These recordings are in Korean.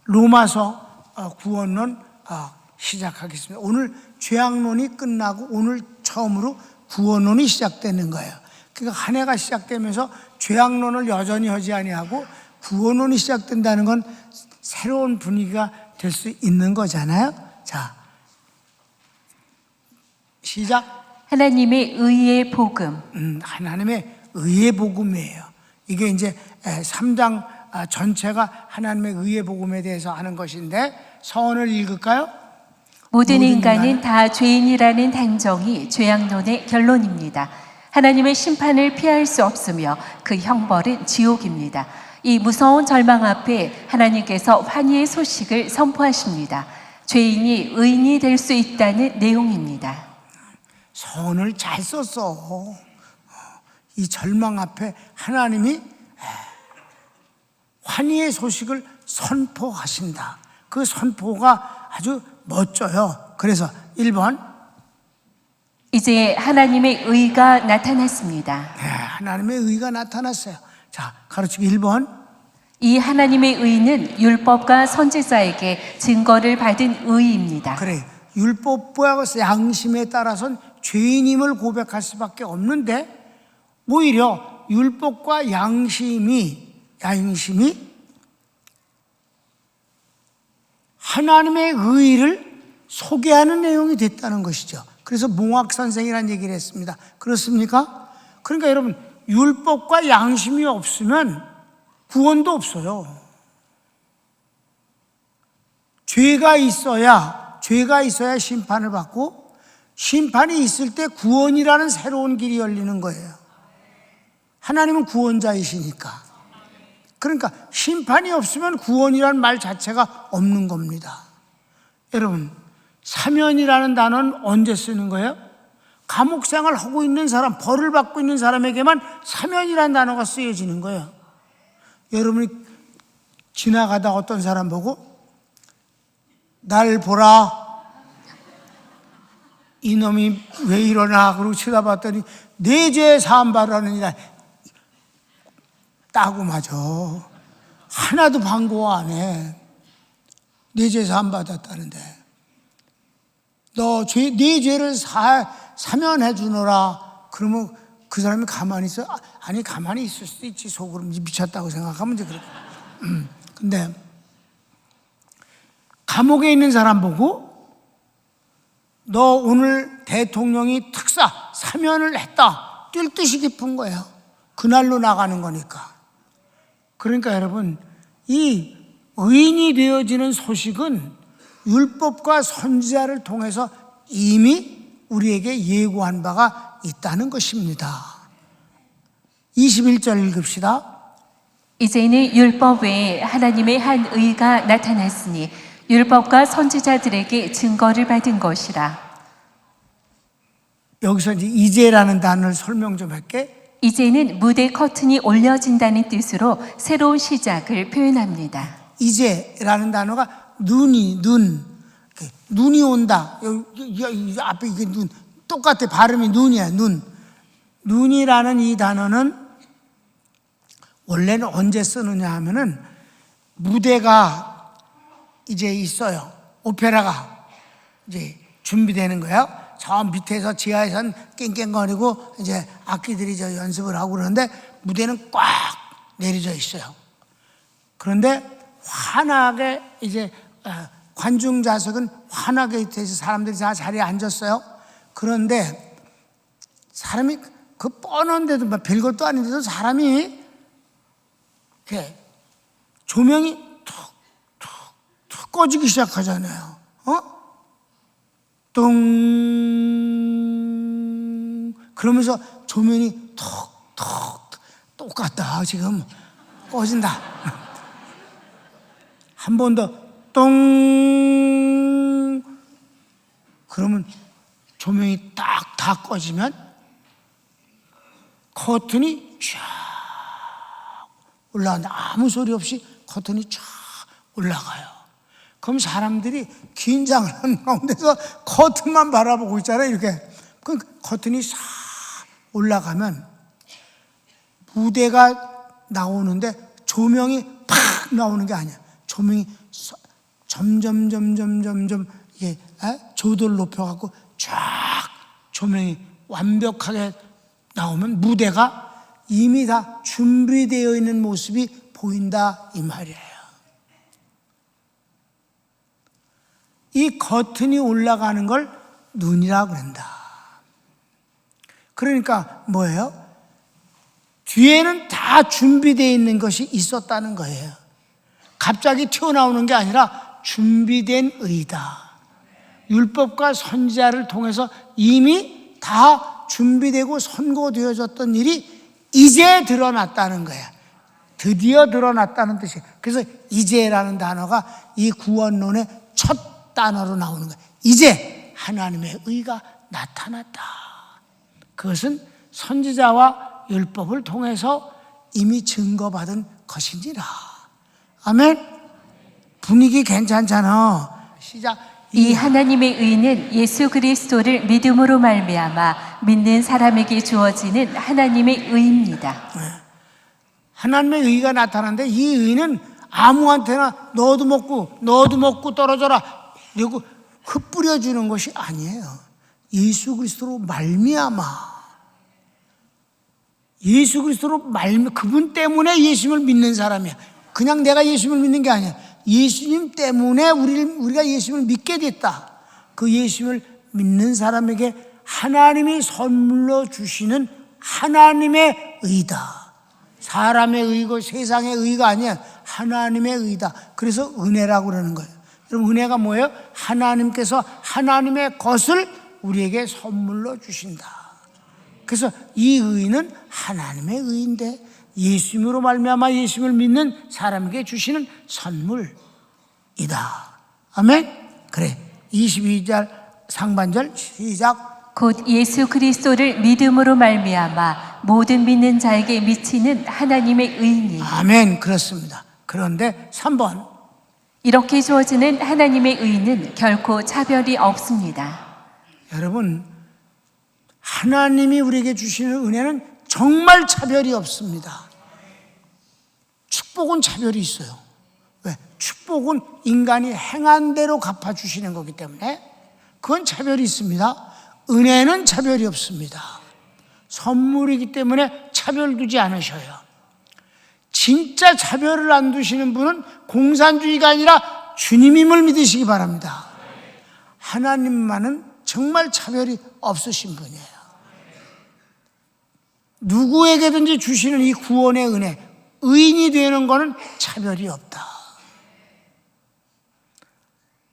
로마서 구원론 시작하겠습니다. 오늘 죄악론이 끝나고 오늘 처음으로 구원론이 시작되는 거예요. 그러니까 한 해가 시작되면서 죄악론을 여전히 하지 아니하고 구원론이 시작된다는 건 새로운 분위기가 될 수 있는 거잖아요. 자, 시작. 하나님의 의의 복음. 하나님의 의의 복음이에요. 이게 이제 3장 전체가 하나님의 의의 복음에 대해서 하는 것인데, 서원을 읽을까요? 모든 인간은 다 죄인이라는 단정이 죄악론의 결론입니다. 하나님의 심판을 피할 수 없으며 그 형벌은 지옥입니다. 이 무서운 절망 앞에 하나님께서 환희의 소식을 선포하십니다. 죄인이 의인이 될 수 있다는 내용입니다. 서원을 잘 썼어. 이 절망 앞에 하나님이 환희의 소식을 선포하신다. 그 선포가 아주 멋져요. 그래서 1번. 이제 하나님의 의가 나타났습니다. 네, 하나님의 의가 나타났어요. 자, 가르치기 1번. 이 하나님의 의는 율법과 선지자에게 증거를 받은 의입니다. 그래, 율법과 양심에 따라서는 죄인임을 고백할 수밖에 없는데, 오히려 율법과 양심이 하나님의 의를 소개하는 내용이 됐다는 것이죠. 그래서 몽학선생이라는 얘기를 했습니다. 그렇습니까? 그러니까 여러분, 율법과 양심이 없으면 구원도 없어요. 죄가 있어야 심판을 받고, 심판이 있을 때 구원이라는 새로운 길이 열리는 거예요. 하나님은 구원자이시니까. 그러니까 심판이 없으면 구원이라는 말 자체가 없는 겁니다. 여러분, 사면이라는 단어는 언제 쓰는 거예요? 감옥 생활 하고 있는 사람, 벌을 받고 있는 사람에게만 사면이라는 단어가 쓰여지는 거예요. 여러분이 지나가다 어떤 사람 보고 날 보라, 이놈이 왜 이러나 그러고 쳐다봤더니 내 죄 사함 받으라느니라 따고 맞아. 하나도 반가워 안 해. 내 죄 사함 받았다는데 네 죄를 사면해 주노라. 그러면 그 사람이 가만히 있어? 아니, 가만히 있을 수도 있지. 속으로 미쳤다고 생각하면 이제 그렇고. 근데 감옥에 있는 사람 보고 너 오늘 대통령이 특사 사면을 했다, 뛸 듯이 깊은 거예요. 그날로 나가는 거니까. 그러니까 여러분, 이 의인이 되어지는 소식은 율법과 선지자를 통해서 이미 우리에게 예고한 바가 있다는 것입니다. 21절 읽읍시다. 이제는 율법 외에 하나님의 한 의가 나타났으니 율법과 선지자들에게 증거를 받은 것이라. 여기서 이제라는 단어를 설명 좀 할게. 이제는 무대 커튼이 올려진다는 뜻으로 새로운 시작을 표현합니다. 이제라는 단어가 눈이 온다. 여기 앞에 이게 눈 똑같아. 발음이 눈이야. 눈이라는 이 단어는 원래는 언제 쓰느냐 하면은 무대가 이제 있어요. 오페라가 이제 준비되는 거예요. 저 밑에서 지하에선 깽깽거리고 이제 악기들이 저 연습을 하고 그러는데 무대는 꽉 내려져 있어요. 그런데 환하게 이제 관중 좌석은 환하게 돼서 사람들이 다 자리에 앉았어요. 그런데 사람이 그 뻔한데도 별것도 아닌데도 사람이 이렇게 조명이 툭 꺼지기 시작하잖아요. 뚱 그러면서 조명이 톡 똑같다. 지금 꺼진다. 한 번 더 똥 그러면 조명이 딱 다 꺼지면 커튼이 쫙 올라간다. 아무 소리 없이 커튼이 쫙 올라가요. 그럼 사람들이 긴장을 하는 가운데서 커튼만 바라보고 있잖아요. 이렇게. 그 커튼이 싹 올라가면 무대가 나오는데 조명이 팍 나오는 게 아니야. 조명이 점점 이게 조도를 높여갖고 쫙 조명이 완벽하게 나오면 무대가 이미 다 준비되어 있는 모습이 보인다 이 말이에요. 이 커튼이 올라가는 걸 눈이라고 그런다. 그러니까 뭐예요? 뒤에는 다 준비되어 있는 것이 있었다는 거예요. 갑자기 튀어나오는 게 아니라 준비된 의다. 율법과 선지자를 통해서 이미 다 준비되고 선고되어졌던 일이 이제 드러났다는 거야. 드디어 드러났다는 뜻이에요. 그래서 이제라는 단어가 이 구원론의 첫 단어로 나오는 거예요. 이제 하나님의 의가 나타났다. 그것은 선지자와 율법을 통해서 이미 증거받은 것이니라. 아멘. 분위기 괜찮잖아. 시작. 이 하나님의 의는 예수 그리스도를 믿음으로 말미암아 믿는 사람에게 주어지는 하나님의 의입니다. 하나님의 의가 나타나는데 이 의는 아무한테나 너도 먹고 떨어져라 이러고 흩뿌려주는 것이 아니에요. 예수 그리스도로 말미암아, 예수 그리스도로 그분 때문에 예수님을 믿는 사람이야. 그냥 내가 예수님을 믿는 게 아니야. 예수님 때문에 우리가 예수님을 믿게 됐다. 그 예수님을 믿는 사람에게 하나님이 선물로 주시는 하나님의 의다. 사람의 의고 세상의 의가 아니야. 하나님의 의다. 그래서 은혜라고 그러는 거예요. 여러분, 은혜가 뭐예요? 하나님께서 하나님의 것을 우리에게 선물로 주신다. 그래서 이 의는 하나님의 의인데 예수님으로 말미암아 예수님을 믿는 사람에게 주시는 선물이다. 아멘. 그래. 22절 상반절 시작. 곧 예수 그리스도를 믿음으로 말미암아 모든 믿는 자에게 미치는 하나님의 의니. 아멘. 그렇습니다. 그런데 3번. 이렇게 주어지는 하나님의 의는 결코 차별이 없습니다. 여러분, 하나님이 우리에게 주시는 은혜는 정말 차별이 없습니다. 축복은 차별이 있어요. 왜? 축복은 인간이 행한 대로 갚아주시는 거기 때문에 그건 차별이 있습니다. 은혜는 차별이 없습니다. 선물이기 때문에 차별 두지 않으셔요. 진짜 차별을 안 두시는 분은 공산주의가 아니라 주님임을 믿으시기 바랍니다. 하나님만은 정말 차별이 없으신 분이에요. 누구에게든지 주시는 이 구원의 은혜, 의인이 되는 것은 차별이 없다.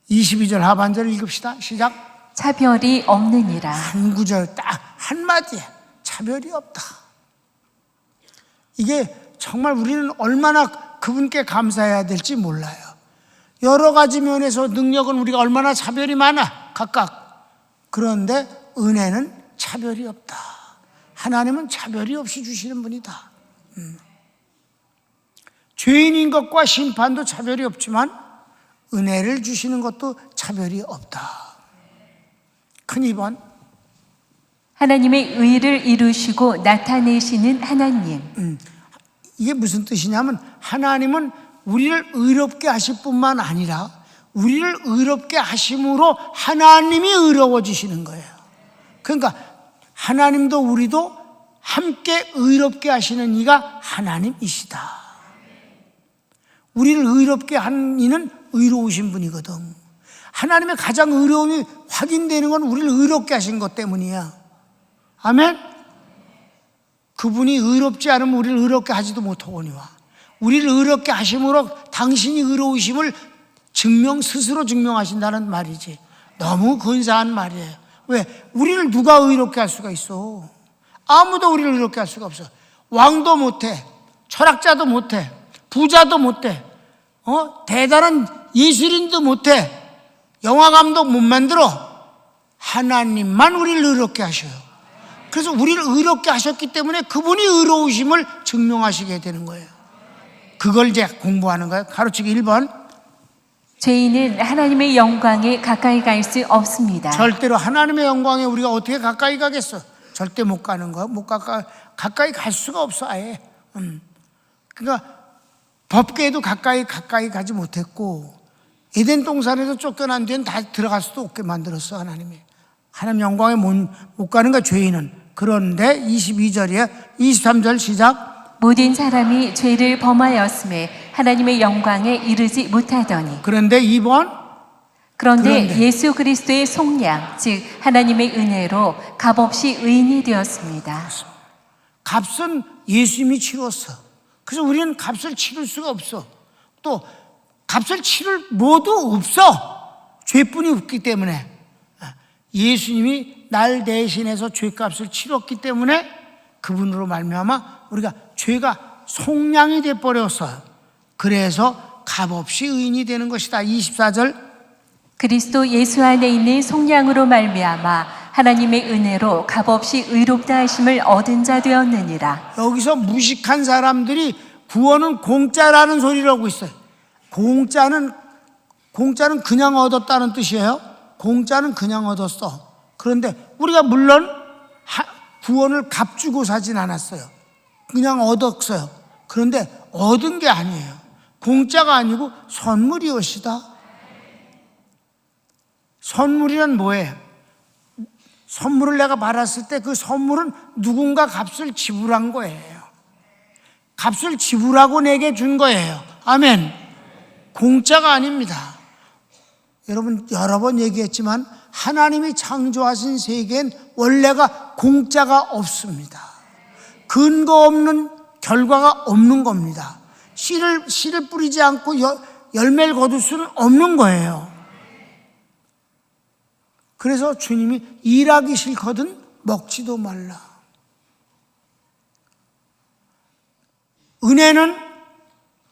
22절 하반절 읽읍시다. 시작. 차별이 없느니라. 한 구절 딱 한마디에 차별이 없다. 이게 정말 우리는 얼마나 그분께 감사해야 될지 몰라요. 여러 가지 면에서 능력은 우리가 얼마나 차별이 많아 각각. 그런데 은혜는 차별이 없다. 하나님은 차별이 없이 주시는 분이다. 죄인인 것과 심판도 차별이 없지만 은혜를 주시는 것도 차별이 없다. 큰 2번. 하나님의 의를 이루시고 나타내시는 하나님. 이게 무슨 뜻이냐면 하나님은 우리를 의롭게 하실 뿐만 아니라 우리를 의롭게 하심으로 하나님이 의로워지시는 거예요. 그러니까 하나님도 우리도 함께 의롭게 하시는 이가 하나님이시다. 우리를 의롭게 한 이는 의로우신 분이거든. 하나님의 가장 의로움이 확인되는 건 우리를 의롭게 하신 것 때문이야. 아멘? 그분이 의롭지 않으면 우리를 의롭게 하지도 못하거니와 우리를 의롭게 하심으로 당신이 의로우심을 스스로 증명하신다는 말이지. 너무 근사한 말이에요. 왜? 우리를 누가 의롭게 할 수가 있어? 아무도 우리를 의롭게 할 수가 없어. 왕도 못해, 철학자도 못해, 부자도 못해, 대단한 예술인도 못해, 영화감독 못 만들어. 하나님만 우리를 의롭게 하셔요. 그래서 우리를 의롭게 하셨기 때문에 그분이 의로우심을 증명하시게 되는 거예요. 그걸 이제 공부하는 거예요. 가르치기 1번. 죄인은 하나님의 영광에 가까이 갈 수 없습니다. 절대로 하나님의 영광에 우리가 어떻게 가까이 가겠어? 절대 못 가는 거야. 가까이 갈 수가 없어 아예. 그러니까 법궤도 가까이 가지 못했고 에덴 동산에서 쫓겨난 뒤엔 다 들어갈 수도 없게 만들었어. 하나님이. 하나님 영광에 못 가는 거야, 죄인은. 그런데 22절이에요. 23절 시작. 모든 사람이 죄를 범하였음에 하나님의 영광에 이르지 못하더니 그런데 2번 그런데 예수 그리스도의 속량 즉 하나님의 은혜로 값없이 의인이 되었습니다. 값은 예수님이 치렀어. 그래서 우리는 값을 치를 수가 없어. 또 값을 치를 뭐도 없어. 죄뿐이 없기 때문에. 예수님이 날 대신해서 죄값을 치렀기 때문에 그분으로 말미암아 우리가 죄가 속량이 돼 버렸어요. 그래서 값없이 의인이 되는 것이다. 24절. 그리스도 예수 안에 있는 속량으로 말미암아 하나님의 은혜로 값없이 의롭다 하심을 얻은 자 되었느니라. 여기서 무식한 사람들이 구원은 공짜라는 소리를 하고 있어요. 공짜는 그냥 얻었다는 뜻이에요. 공짜는 그냥 얻었어. 그런데 우리가 물론 구원을 값 주고 사진 않았어요. 그냥 얻었어요. 그런데 얻은 게 아니에요. 공짜가 아니고 선물이었시다. 선물이란 뭐예요? 선물을 내가 받았을 때 그 선물은 누군가 값을 지불한 거예요. 값을 지불하고 내게 준 거예요. 아멘. 공짜가 아닙니다. 여러분 여러 번 얘기했지만 하나님이 창조하신 세계엔 원래가 공짜가 없습니다. 근거 없는 결과가 없는 겁니다. 씨를 뿌리지 않고 열매를 거둘 수는 없는 거예요. 그래서 주님이 일하기 싫거든 먹지도 말라. 은혜는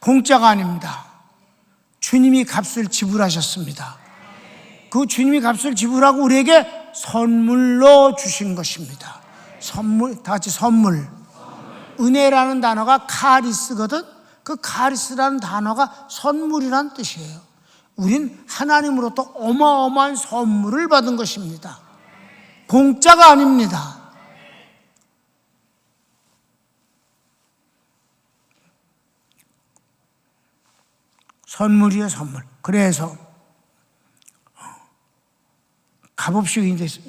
공짜가 아닙니다. 주님이 값을 지불하셨습니다. 그 주님이 값을 지불하고 우리에게 선물로 주신 것입니다. 선물, 다 같이 선물. 은혜라는 단어가 카리스거든. 그 카리스라는 단어가 선물이라는 뜻이에요. 우린 하나님으로부터 어마어마한 선물을 받은 것입니다. 공짜가 아닙니다. 선물이에요, 선물. 그래서 값없이 의인됐어요.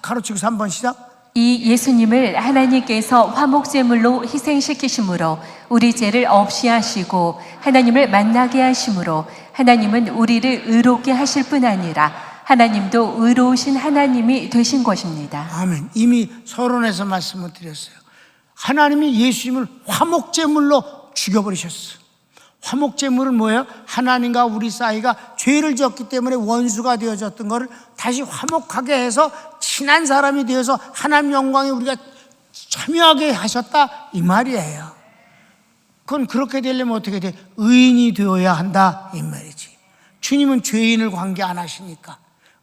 가로치고 3번 시작. 이 예수님을 하나님께서 화목제물로 희생시키심으로 우리 죄를 없이 하시고 하나님을 만나게 하심으로 하나님은 우리를 의롭게 하실 뿐 아니라 하나님도 의로우신 하나님이 되신 것입니다. 아멘. 이미 서론에서 말씀을 드렸어요. 하나님이 예수님을 화목제물로 죽여버리셨어요. 화목제물은 뭐예요? 하나님과 우리 사이가 죄를 지었기 때문에 원수가 되어졌던 것을 다시 화목하게 해서 친한 사람이 되어서 하나님 영광에 우리가 참여하게 하셨다 이 말이에요. 그건 그렇게 되려면 어떻게 돼? 의인이 되어야 한다 이 말이지. 주님은 죄인을 관계 안 하시니까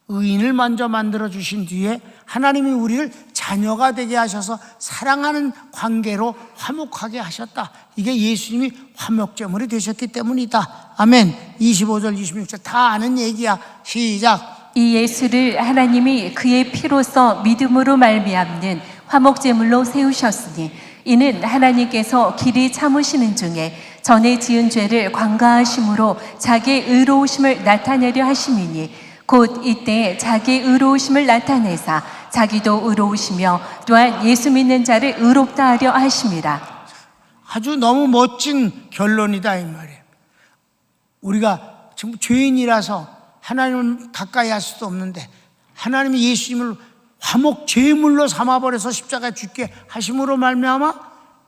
의인을 먼저 만들어 주신 뒤에 하나님이 우리를 자녀가 되게 하셔서 사랑하는 관계로 화목하게 하셨다. 이게 예수님이 화목제물이 되셨기 때문이다. 아멘. 25절 26절 다 아는 얘기야. 시작. 이 예수를 하나님이 그의 피로써 믿음으로 말미암는 화목제물로 세우셨으니 이는 하나님께서 길이 참으시는 중에 전에 지은 죄를 관가하심으로 자기의 의로우심을 나타내려 하심이니 곧 이때 자기의 의로우심을 나타내사 자기도 의로우시며 또한 예수 믿는 자를 의롭다 하려 하심이라. 아주 너무 멋진 결론이다 이 말이에요. 우리가 지금 죄인이라서 하나님을 가까이 할 수도 없는데 하나님이 예수님을 화목 제물로 삼아버려서 십자가에 죽게 하심으로 말미암아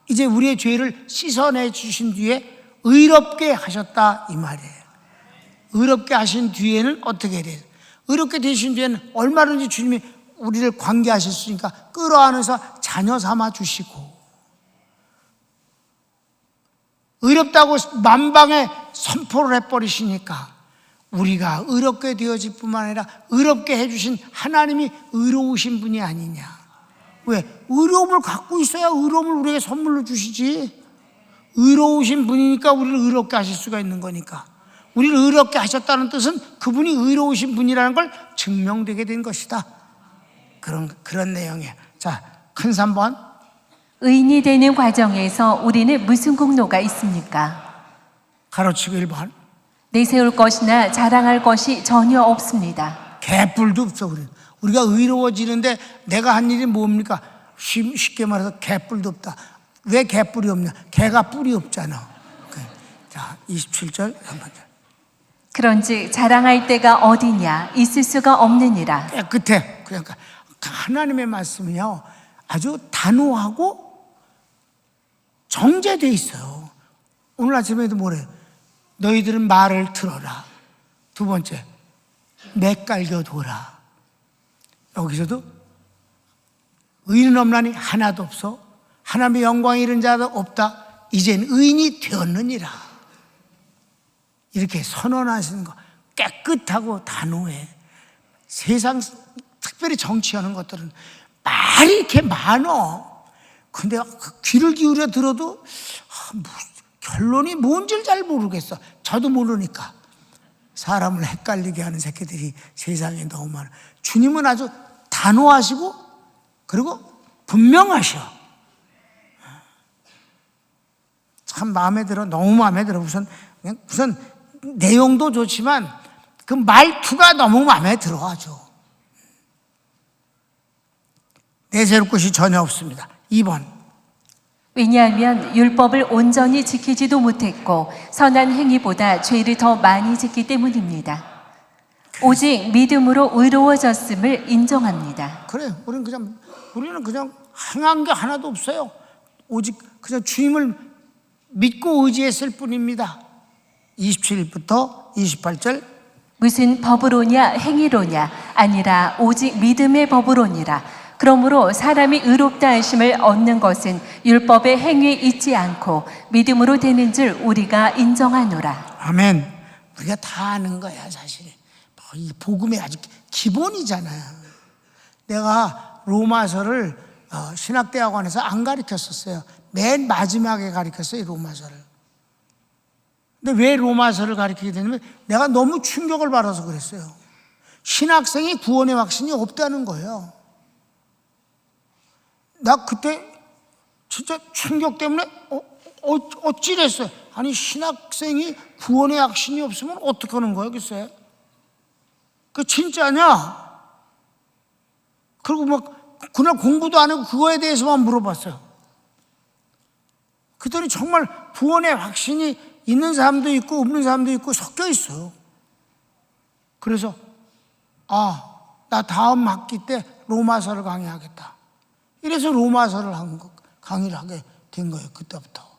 이제 우리의 죄를 씻어내 주신 뒤에 의롭게 하셨다 이 말이에요. 의롭게 하신 뒤에는 어떻게 돼요? 의롭게 되신 뒤에는 얼마든지 주님이 우리를 관계하실 수 있으니까 끌어안아서 자녀 삼아 주시고 의롭다고 만방에 선포를 해버리시니까 우리가 의롭게 되어질 뿐만 아니라 의롭게 해주신 하나님이 의로우신 분이 아니냐. 왜? 의로움을 갖고 있어야 의로움을 우리에게 선물로 주시지. 의로우신 분이니까 우리를 의롭게 하실 수가 있는 거니까. 우리를 의롭게 하셨다는 뜻은 그분이 의로우신 분이라는 걸 증명되게 된 것이다. 그런 내용이에요. 자, 큰 3번. 의인이 되는 과정에서 우리는 무슨 공로가 있습니까? 가로치고 1번. 내세울 것이나 자랑할 것이 전혀 없습니다. 개뿔도 없어. 우리가 의로워지는데 내가 한 일이 뭡니까? 쉽게 말해서 개뿔도 없다. 왜 개뿔이 없냐? 개가 뿔이 없잖아. 자, 27절 한 번. 그런즉 자랑할 데가 어디냐? 있을 수가 없느니라. 깨끗해. 그러니까 하나님의 말씀은요 아주 단호하고 정제돼 있어요. 오늘 아침에도 뭐래요? 너희들은 말을 들어라. 두 번째, 매깔겨 둬라. 여기서도 의인은 없나니 하나도 없어. 하나님의 영광이 이른 자도 없다. 이젠 의인이 되었느니라. 이렇게 선언하시는 거 깨끗하고 단호해. 세상 특별히 정치하는 것들은 말이 이렇게 많어. 근데 그 귀를 기울여 들어도 결론이 뭔지를 잘 모르겠어. 저도 모르니까. 사람을 헷갈리게 하는 새끼들이 세상에 너무 많아. 주님은 아주 단호하시고 그리고 분명하셔. 참 마음에 들어. 너무 마음에 들어. 우선 내용도 좋지만 그 말투가 너무 마음에 들어 아주. 내세울 것이 전혀 없습니다. 2번. 왜냐하면 율법을 온전히 지키지도 못했고 선한 행위보다 죄를 더 많이 짓기 때문입니다. 오직 믿음으로 의로워졌음을 인정합니다. 그래, 우리는 그냥 행한 게 하나도 없어요. 오직 그냥 주님을 믿고 의지했을 뿐입니다. 27부터 28절. 무슨 법으로냐 행위로냐 아니라 오직 믿음의 법으로니라. 그러므로 사람이 의롭다 하심을 얻는 것은 율법의 행위에 있지 않고 믿음으로 되는 줄 우리가 인정하노라. 아멘. 우리가 다 아는 거야 사실. 이 복음의 아주 기본이잖아요. 내가 로마서를 신학대학원에서 안 가르쳤었어요. 맨 마지막에 가르쳤어요, 이 로마서를. 근데 왜 로마서를 가르치게 되냐면 내가 너무 충격을 받아서 그랬어요. 신학생이 구원의 확신이 없다는 거예요. 나 그때 진짜 충격 때문에 어찌랬어요. 아니 신학생이 구원의 확신이 없으면 어떡하는 거야 글쎄. 그 진짜냐? 그리고 막 그날 공부도 안 하고 그거에 대해서만 물어봤어요. 그랬더니 정말 구원의 확신이 있는 사람도 있고 없는 사람도 있고 섞여 있어요. 그래서 나 다음 학기 때 로마서를 강의하겠다. 이래서 로마서를 강의를 하게 된 거예요. 그때부터.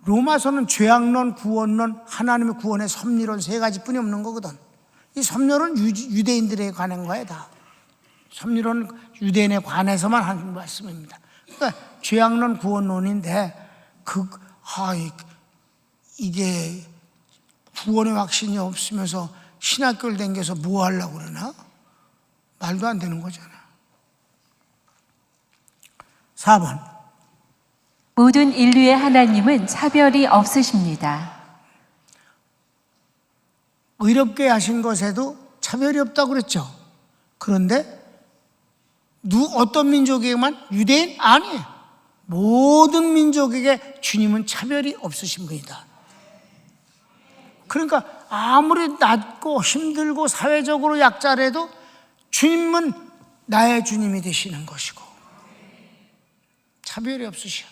로마서는 죄악론, 구원론, 하나님의 구원의 섭리론 세 가지뿐이 없는 거거든. 이 섭리론은 유대인들에 관한 거야 다. 섭리론은 유대인에 관해서만 하는 말씀입니다. 그러니까 죄악론, 구원론인데 이게 구원의 확신이 없으면서 신학교를 다녀서 뭐 하려고 그러나? 말도 안 되는 거잖아. 4번. 모든 인류의 하나님은 차별이 없으십니다. 의롭게 하신 것에도 차별이 없다고 그랬죠. 그런데 어떤 민족에게만? 유대인? 아니에요. 모든 민족에게 주님은 차별이 없으신 분이다. 그러니까 아무리 낮고 힘들고 사회적으로 약자라도 주님은 나의 주님이 되시는 것이고 차별이 없으셔.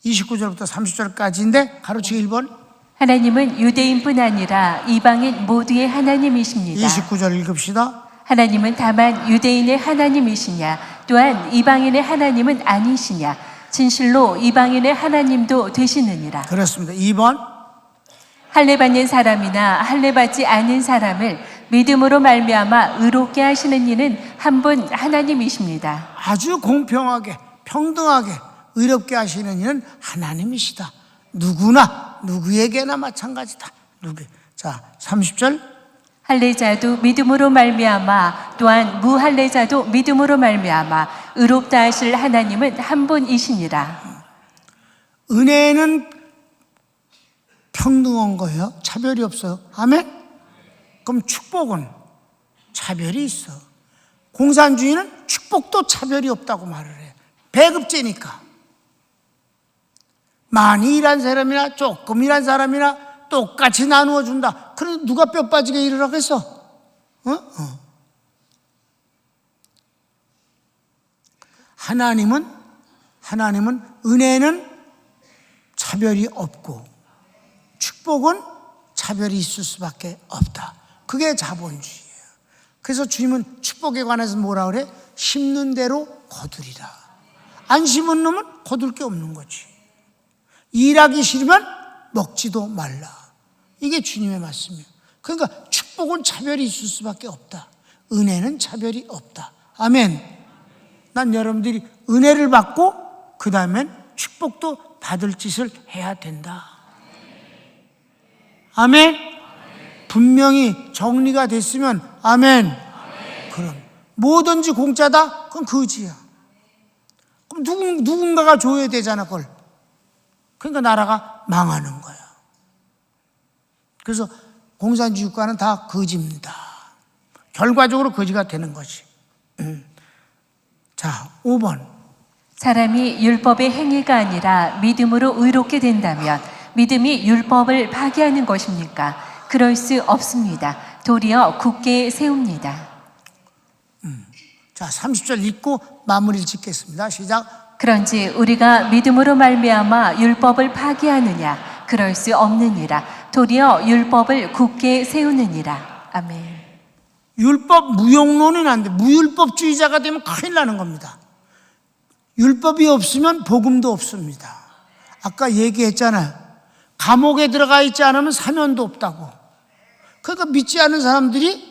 29절부터 30절까지인데 가로치기 1번. 하나님은 유대인뿐 아니라 이방인 모두의 하나님이십니다. 29절 읽읍시다. 하나님은 다만 유대인의 하나님이시냐 또한 이방인의 하나님은 아니시냐 진실로 이방인의 하나님도 되시느니라. 그렇습니다. 2번. 할례받는 사람이나 할례받지 않은 사람을 믿음으로 말미암아 의롭게 하시는 이는 한 분 하나님이십니다. 아주 공평하게 평등하게 의롭게 하시는 이는 하나님이시다. 누구에게나 마찬가지다. 자, 30절. 할례자도 믿음으로 말미암아 또한 무할례자도 믿음으로 말미암아 의롭다 하실 하나님은 한 분이시니라. 은혜는 평등한 거예요. 차별이 없어요. 아멘? 그럼 축복은 차별이 있어. 공산주의는 축복도 차별이 없다고 말을 해. 배급제니까. 많이 일한 사람이나 조금 일한 사람이나 똑같이 나누어 준다. 그런데 누가 뼈 빠지게 일을 하겠어? 하나님은 은혜는 차별이 없고 축복은 차별이 있을 수밖에 없다. 그게 자본주의예요. 그래서 주님은 축복에 관해서 뭐라 그래? 심는 대로 거두리라. 안 심은 놈은 거둘 게 없는 거지. 일하기 싫으면 먹지도 말라. 이게 주님의 말씀이에요. 그러니까 축복은 차별이 있을 수밖에 없다. 은혜는 차별이 없다. 아멘. 난 여러분들이 은혜를 받고 그 다음엔 축복도 받을 짓을 해야 된다. 아멘. 분명히 정리가 됐으면 아멘. 그럼 뭐든지 공짜다? 그건 거지야. 그럼 누군가가 줘야 되잖아, 그걸. 그러니까 나라가 망하는 거야. 그래서 공산주의 국가는 다 거지입니다. 결과적으로 거지가 되는 거지. 자, 5번. 사람이 율법의 행위가 아니라 믿음으로 의롭게 된다면 믿음이 율법을 파기하는 것입니까? 그럴 수 없습니다. 도리어 굳게 세웁니다. 자, 30절 읽고 마무리를 짓겠습니다. 시작. 그런지 우리가 믿음으로 말미암아 율법을 파기하느냐? 그럴 수 없느니라. 도리어 율법을 굳게 세우느니라. 아멘. 율법 무용론은 안 돼. 무율법주의자가 되면 큰일 나는 겁니다. 율법이 없으면 복음도 없습니다. 아까 얘기했잖아요. 감옥에 들어가 있지 않으면 사면도 없다고. 그러니까 믿지 않은 사람들이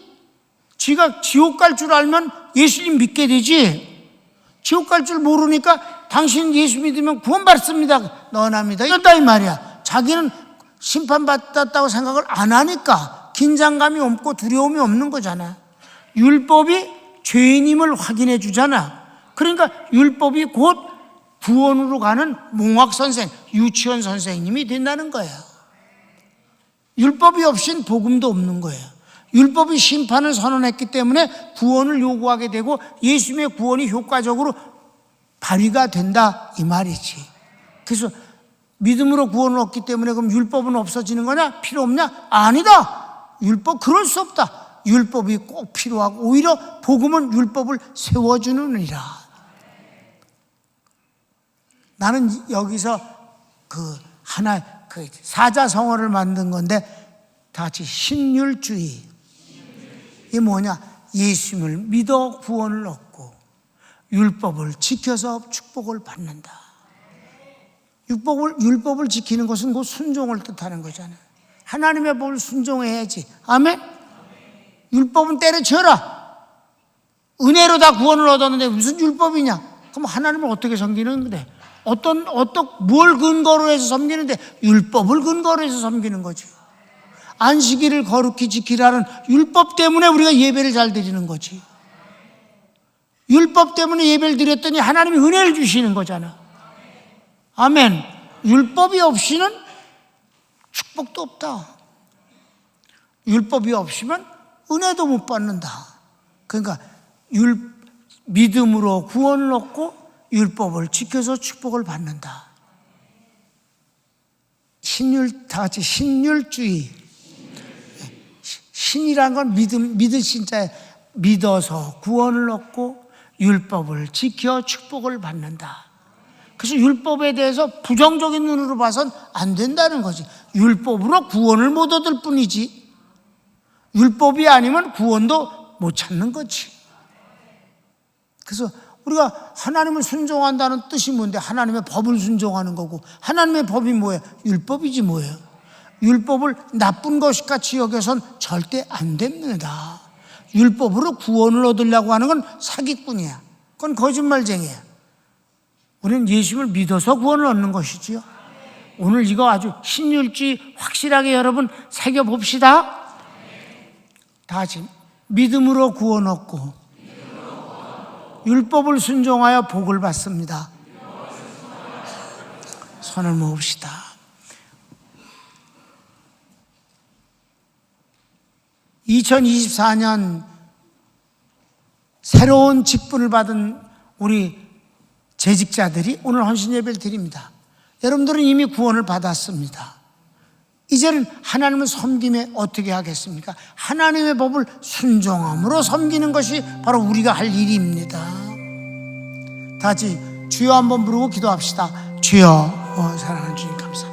지가 지옥 갈 줄 알면 예수님 믿게 되지. 지옥 갈 줄 모르니까 당신 예수 믿으면 구원받습니다. 너나입니다. 이런다 이 말이야. 자기는 심판받았다고 생각을 안 하니까 긴장감이 없고 두려움이 없는 거잖아. 율법이 죄인임을 확인해 주잖아. 그러니까 율법이 곧 구원으로 가는 몽학선생, 유치원 선생님이 된다는 거예요. 율법이 없인 복음도 없는 거예요. 율법이 심판을 선언했기 때문에 구원을 요구하게 되고 예수님의 구원이 효과적으로 발휘가 된다 이 말이지. 그래서 믿음으로 구원을 얻기 때문에 그럼 율법은 없어지는 거냐? 필요 없냐? 아니다. 율법 그럴 수 없다. 율법이 꼭 필요하고 오히려 복음은 율법을 세워주느니라. 나는 여기서 그 사자성어를 만든 건데 다 같이 신율주의. 이게 뭐냐? 예수님을 믿어 구원을 얻고 율법을 지켜서 축복을 받는다. 율법을 지키는 것은 곧 순종을 뜻하는 거잖아요. 하나님의 법을 순종해야지. 아멘? 율법은 때려쳐라. 은혜로 다 구원을 얻었는데 무슨 율법이냐? 그럼 하나님을 어떻게 섬기는데? 뭘 근거로 해서 섬기는데? 율법을 근거로 해서 섬기는 거지. 안식일을 거룩히 지키라는 율법 때문에 우리가 예배를 잘 드리는 거지. 율법 때문에 예배를 드렸더니 하나님이 은혜를 주시는 거잖아. 아멘. 율법이 없이는 축복도 없다. 율법이 없으면 은혜도 못 받는다. 그러니까 믿음으로 구원을 얻고 율법을 지켜서 축복을 받는다. 다 같이 신율주의. 신이란 건 믿을 신자에 믿어서 구원을 얻고 율법을 지켜 축복을 받는다. 그래서 율법에 대해서 부정적인 눈으로 봐선 안 된다는 거지. 율법으로 구원을 못 얻을 뿐이지 율법이 아니면 구원도 못 찾는 거지. 그래서 우리가 하나님을 순종한다는 뜻이 뭔데? 하나님의 법을 순종하는 거고, 하나님의 법이 뭐예요? 율법이지 뭐예요? 율법을 나쁜 것같이 여겨선 절대 안 됩니다. 율법으로 구원을 얻으려고 하는 건 사기꾼이야. 그건 거짓말쟁이야. 우리는 예수님을 믿어서 구원을 얻는 것이지요. 오늘 이거 아주 신율주의 확실하게 여러분 새겨봅시다. 다 같이 믿음으로 구원 얻고 율법을 순종하여 복을 받습니다. 손을 모읍시다. (2024년) 새로운 직분을 받은 우리 재직자들이 오늘 헌신 예배를 드립니다. 여러분들은 이미 구원을 받았습니다. 이제는 하나님을 섬김에 어떻게 하겠습니까? 하나님의 법을 순종함으로 섬기는 것이 바로 우리가 할 일입니다. 다 같이 주여 한번 부르고 기도합시다. 주여, 사랑하는 주님 감사합니다.